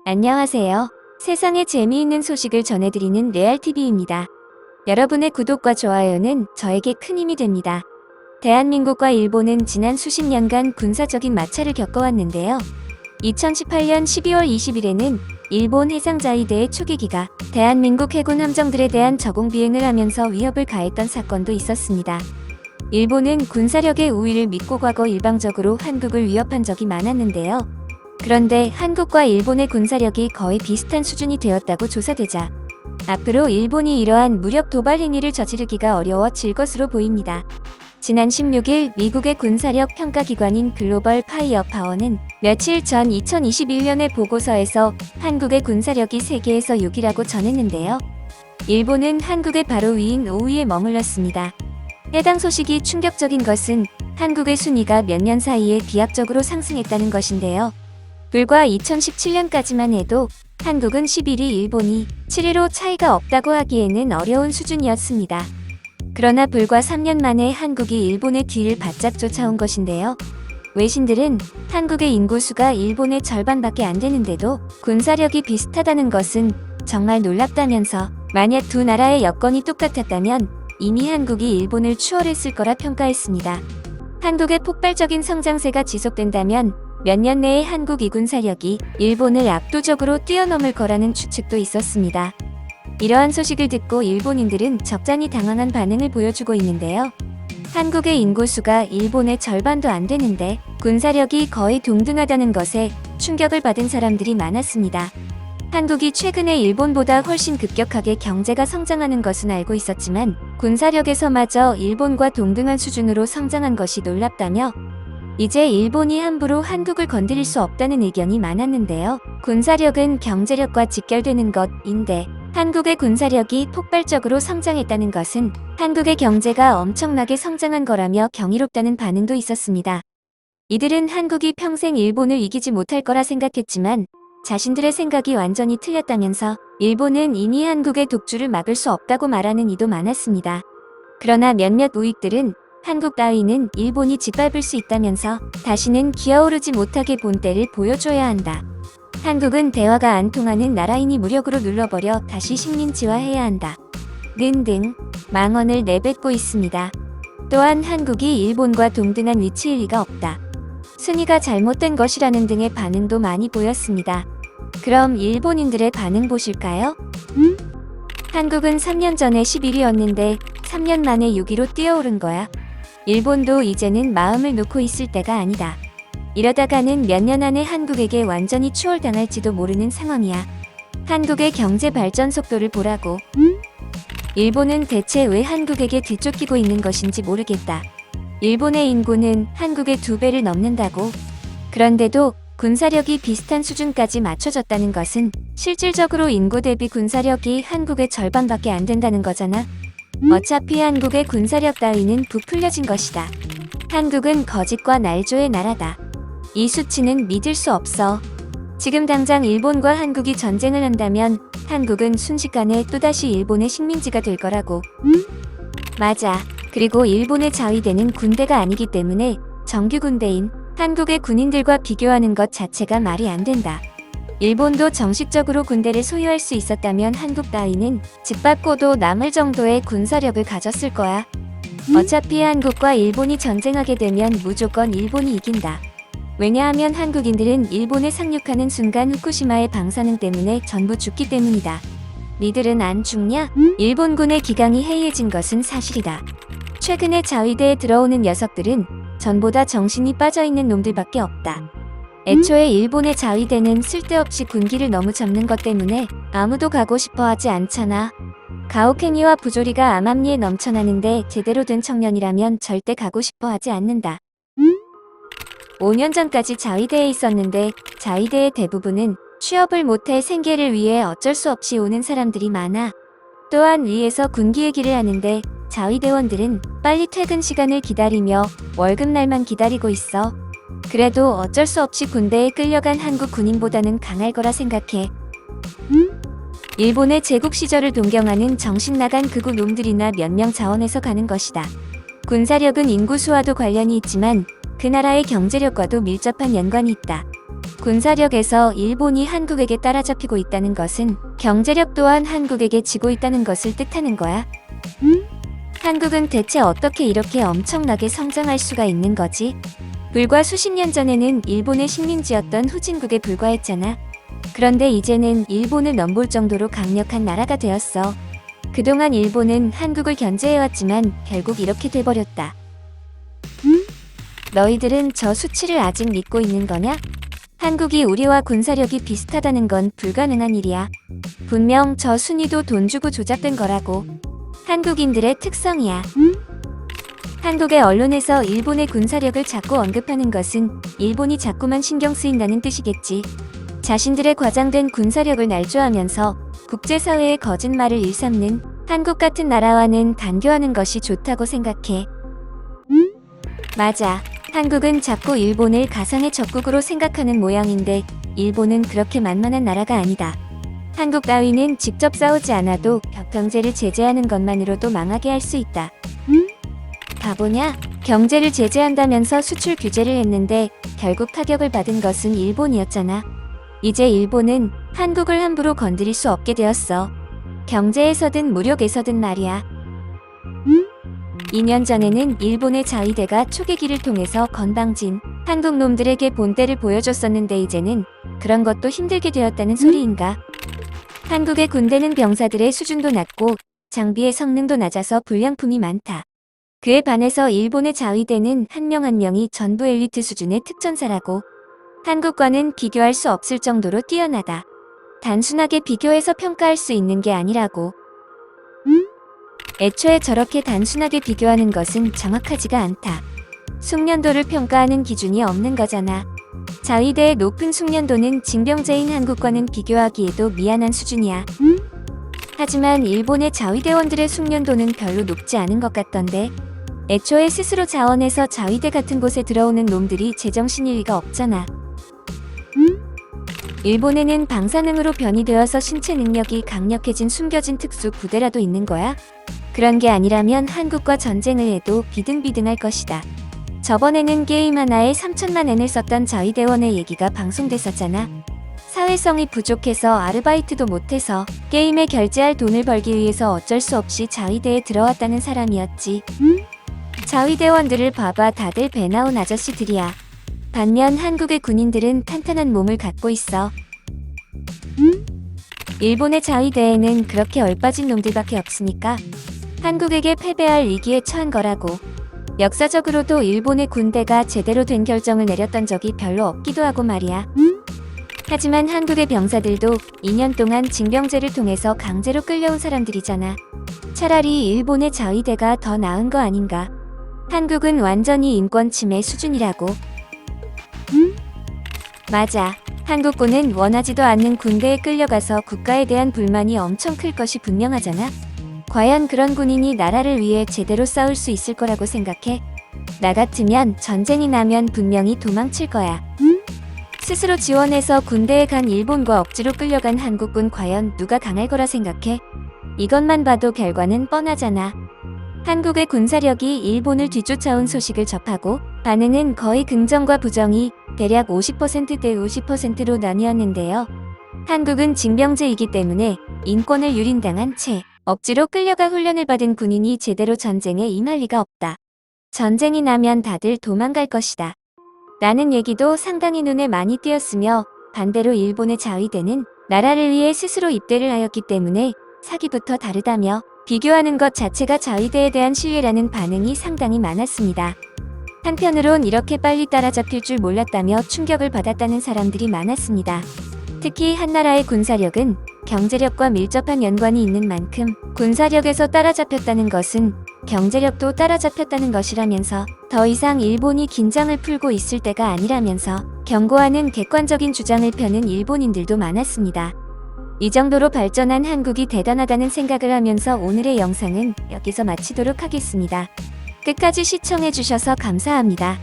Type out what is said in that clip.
안녕하세요. 세상에 재미있는 소식을 전해드리는 레알TV입니다. 여러분의 구독과 좋아요는 저에게 큰 힘이 됩니다. 대한민국과 일본은 지난 수십 년간 군사적인 마찰을 겪어왔는데요. 2018년 12월 20일에는 일본 해상자위대의 초계기가 대한민국 해군 함정들에 대한 저공 비행을 하면서 위협을 가했던 사건도 있었습니다. 일본은 군사력의 우위를 믿고 과거 일방적으로 한국을 위협한 적이 많았는데요. 그런데 한국과 일본의 군사력이 거의 비슷한 수준이 되었다고 조사되자 앞으로 일본이 이러한 무력 도발 행위를 저지르기가 어려워질 것으로 보입니다. 지난 16일 미국의 군사력 평가기관인 글로벌 파이어 파워는 며칠 전 2021년의 보고서에서 한국의 군사력이 세계에서 6위라고 전했는데요. 일본은 한국의 바로 위인 5위에 머물렀습니다. 해당 소식이 충격적인 것은 한국의 순위가 몇 년 사이에 비약적으로 상승했다는 것인데요. 불과 2017년까지만 해도 한국은 11위, 일본이 7위로 차이가 없다고 하기에는 어려운 수준이었습니다. 그러나 불과 3년 만에 한국이 일본의 뒤를 바짝 쫓아온 것인데요. 외신들은 한국의 인구수가 일본의 절반밖에 안 되는데도 군사력이 비슷하다는 것은 정말 놀랍다면서 만약 두 나라의 여건이 똑같았다면 이미 한국이 일본을 추월했을 거라 평가했습니다. 한국의 폭발적인 성장세가 지속된다면 몇 년 내에 한국의 군사력이 일본을 압도적으로 뛰어넘을 거라는 추측도 있었습니다. 이러한 소식을 듣고 일본인들은 적잖이 당황한 반응을 보여주고 있는데요. 한국의 인구수가 일본의 절반도 안 되는데 군사력이 거의 동등하다는 것에 충격을 받은 사람들이 많았습니다. 한국이 최근에 일본보다 훨씬 급격하게 경제가 성장하는 것은 알고 있었지만 군사력에서마저 일본과 동등한 수준으로 성장한 것이 놀랍다며 이제 일본이 함부로 한국을 건드릴 수 없다는 의견이 많았는데요. 군사력은 경제력과 직결되는 것인데 한국의 군사력이 폭발적으로 성장했다는 것은 한국의 경제가 엄청나게 성장한 거라며 경이롭다는 반응도 있었습니다. 이들은 한국이 평생 일본을 이기지 못할 거라 생각했지만 자신들의 생각이 완전히 틀렸다면서 일본은 이미 한국의 독주를 막을 수 없다고 말하는 이도 많았습니다. 그러나 몇몇 우익들은 한국 따위는 일본이 짓밟을 수 있다면서 다시는 기어오르지 못하게 본때를 보여줘야 한다. 한국은 대화가 안 통하는 나라이니 무력으로 눌러버려 다시 식민지화해야 한다. 등 망언을 내뱉고 있습니다. 또한 한국이 일본과 동등한 위치일 리가 없다. 순위가 잘못된 것이라는 등의 반응도 많이 보였습니다. 그럼 일본인들의 반응 보실까요? 한국은 3년 전에 11위였는데 3년 만에 6위로 뛰어오른 거야. 일본도 이제는 마음을 놓고 있을 때가 아니다. 이러다가는 몇 년 안에 한국에게 완전히 추월당할지도 모르는 상황이야. 한국의 경제 발전 속도를 보라고. 일본은 대체 왜 한국에게 뒤쫓기고 있는 것인지 모르겠다. 일본의 인구는 한국의 2배를 넘는다고. 그런데도 군사력이 비슷한 수준까지 맞춰졌다는 것은 실질적으로 인구 대비 군사력이 한국의 절반밖에 안 된다는 거잖아. 어차피 한국의 군사력 따위는 부풀려진 것이다. 한국은 거짓과 날조의 나라다. 이 수치는 믿을 수 없어. 지금 당장 일본과 한국이 전쟁을 한다면 한국은 순식간에 또다시 일본의 식민지가 될 거라고. 맞아. 그리고 일본의 자위대는 군대가 아니기 때문에 정규 군대인 한국의 군인들과 비교하는 것 자체가 말이 안 된다. 일본도 정식적으로 군대를 소유할 수 있었다면 한국 따위는 짓밟고도 남을 정도의 군사력을 가졌을 거야. 어차피 한국과 일본이 전쟁하게 되면 무조건 일본이 이긴다. 왜냐하면 한국인들은 일본에 상륙하는 순간 후쿠시마의 방사능 때문에 전부 죽기 때문이다. 니들은 안 죽냐? 일본군의 기강이 해이해진 것은 사실이다. 최근에 자위대에 들어오는 녀석들은 전보다 정신이 빠져있는 놈들밖에 없다. 애초에 일본의 자위대는 쓸데없이 군기를 너무 잡는 것 때문에 아무도 가고 싶어 하지 않잖아. 가혹행위와 부조리가 암암리에 넘쳐나는데 제대로 된 청년이라면 절대 가고 싶어 하지 않는다. 5년 전까지 자위대에 있었는데 자위대의 대부분은 취업을 못해 생계를 위해 어쩔 수 없이 오는 사람들이 많아. 또한 위에서 군기 얘기를 하는데 자위대원들은 빨리 퇴근 시간을 기다리며 월급날만 기다리고 있어. 그래도 어쩔 수 없이 군대에 끌려간 한국 군인보다는 강할 거라 생각해. 일본의 제국 시절을 동경하는 정신나간 극우 놈들이나 몇 명 자원해서 가는 것이다. 군사력은 인구수와도 관련이 있지만 그 나라의 경제력과도 밀접한 연관이 있다. 군사력에서 일본이 한국에게 따라잡히고 있다는 것은 경제력 또한 한국에게 지고 있다는 것을 뜻하는 거야. 한국은 대체 어떻게 이렇게 엄청나게 성장할 수가 있는 거지? 불과 수십 년 전에는 일본의 식민지였던 후진국에 불과했잖아. 그런데 이제는 일본을 넘볼 정도로 강력한 나라가 되었어. 그동안 일본은 한국을 견제해왔지만 결국 이렇게 돼버렸다. 너희들은 저 수치를 아직 믿고 있는 거냐? 한국이 우리와 군사력이 비슷하다는 건 불가능한 일이야. 분명 저 순위도 돈 주고 조작된 거라고. 한국인들의 특성이야. 한국의 언론에서 일본의 군사력을 자꾸 언급하는 것은 일본이 자꾸만 신경 쓰인다는 뜻이겠지. 자신들의 과장된 군사력을 날조하면서 국제사회의 거짓말을 일삼는 한국 같은 나라와는 단교하는 것이 좋다고 생각해. 맞아. 한국은 자꾸 일본을 가상의 적국으로 생각하는 모양인데 일본은 그렇게 만만한 나라가 아니다. 한국 따위는 직접 싸우지 않아도 경제를 제재하는 것만으로도 망하게 할 수 있다. 바보냐? 경제를 제재한다면서 수출 규제를 했는데 결국 타격을 받은 것은 일본이었잖아. 이제 일본은 한국을 함부로 건드릴 수 없게 되었어. 경제에서든 무력에서든 말이야. 2년 전에는 일본의 자위대가 초계기를 통해서 건방진 한국 놈들에게 본때를 보여줬었는데 이제는 그런 것도 힘들게 되었다는 소리인가? 한국의 군대는 병사들의 수준도 낮고 장비의 성능도 낮아서 불량품이 많다. 그에 반해서 일본의 자위대는 한 명 한 명이 전부 엘리트 수준의 특전사라고. 한국과는 비교할 수 없을 정도로 뛰어나다. 단순하게 비교해서 평가할 수 있는 게 아니라고. 애초에 저렇게 단순하게 비교하는 것은 정확하지가 않다. 숙련도를 평가하는 기준이 없는 거잖아. 자위대의 높은 숙련도는 징병제인 한국과는 비교하기에도 미안한 수준이야. 하지만 일본의 자위대원들의 숙련도는 별로 높지 않은 것 같던데. 애초에 스스로 자원해서 자위대 같은 곳에 들어오는 놈들이 제정신일 리가 없잖아. 일본에는 방사능으로 변이되어서 신체 능력이 강력해진 숨겨진 특수 부대라도 있는 거야? 그런 게 아니라면 한국과 전쟁을 해도 비등비등할 것이다. 저번에는 게임 하나에 3천만 엔을 썼던 자위대원의 얘기가 방송됐었잖아. 사회성이 부족해서 아르바이트도 못해서 게임에 결제할 돈을 벌기 위해서 어쩔 수 없이 자위대에 들어왔다는 사람이었지. 자위대원들을 봐봐, 다들 배 나온 아저씨들이야. 반면 한국의 군인들은 탄탄한 몸을 갖고 있어. 일본의 자위대에는 그렇게 얼빠진 놈들밖에 없으니까 한국에게 패배할 위기에 처한 거라고. 역사적으로도 일본의 군대가 제대로 된 결정을 내렸던 적이 별로 없기도 하고 말이야. 하지만 한국의 병사들도 2년 동안 징병제를 통해서 강제로 끌려온 사람들이잖아. 차라리 일본의 자위대가 더 나은 거 아닌가. 한국은 완전히 인권 침해 수준이라고. 맞아. 한국군은 원하지도 않는 군대에 끌려가서 국가에 대한 불만이 엄청 클 것이 분명하잖아. 과연 그런 군인이 나라를 위해 제대로 싸울 수 있을 거라고 생각해? 나 같으면 전쟁이 나면 분명히 도망칠 거야. 스스로 지원해서 군대에 간 일본과 억지로 끌려간 한국군 과연 누가 강할 거라 생각해? 이것만 봐도 결과는 뻔하잖아. 한국의 군사력이 일본을 뒤쫓아온 소식을 접하고 반응은 거의 긍정과 부정이 대략 50%대 50%로 나뉘었는데요. 한국은 징병제이기 때문에 인권을 유린당한 채 억지로 끌려가 훈련을 받은 군인이 제대로 전쟁에 임할 리가 없다. 전쟁이 나면 다들 도망갈 것이다. 라는 얘기도 상당히 눈에 많이 띄었으며 반대로 일본의 자위대는 나라를 위해 스스로 입대를 하였기 때문에 사기부터 다르다며 비교하는 것 자체가 자위대에 대한 신뢰라는 반응이 상당히 많았습니다. 한편으론 이렇게 빨리 따라잡힐 줄 몰랐다며 충격을 받았다는 사람들이 많았습니다. 특히 한 나라의 군사력은 경제력과 밀접한 연관이 있는 만큼 군사력에서 따라잡혔다는 것은 경제력도 따라잡혔다는 것이라면서 더 이상 일본이 긴장을 풀고 있을 때가 아니라면서 경고하는 객관적인 주장을 펴는 일본인들도 많았습니다. 이 정도로 발전한 한국이 대단하다는 생각을 하면서 오늘의 영상은 여기서 마치도록 하겠습니다. 끝까지 시청해주셔서 감사합니다.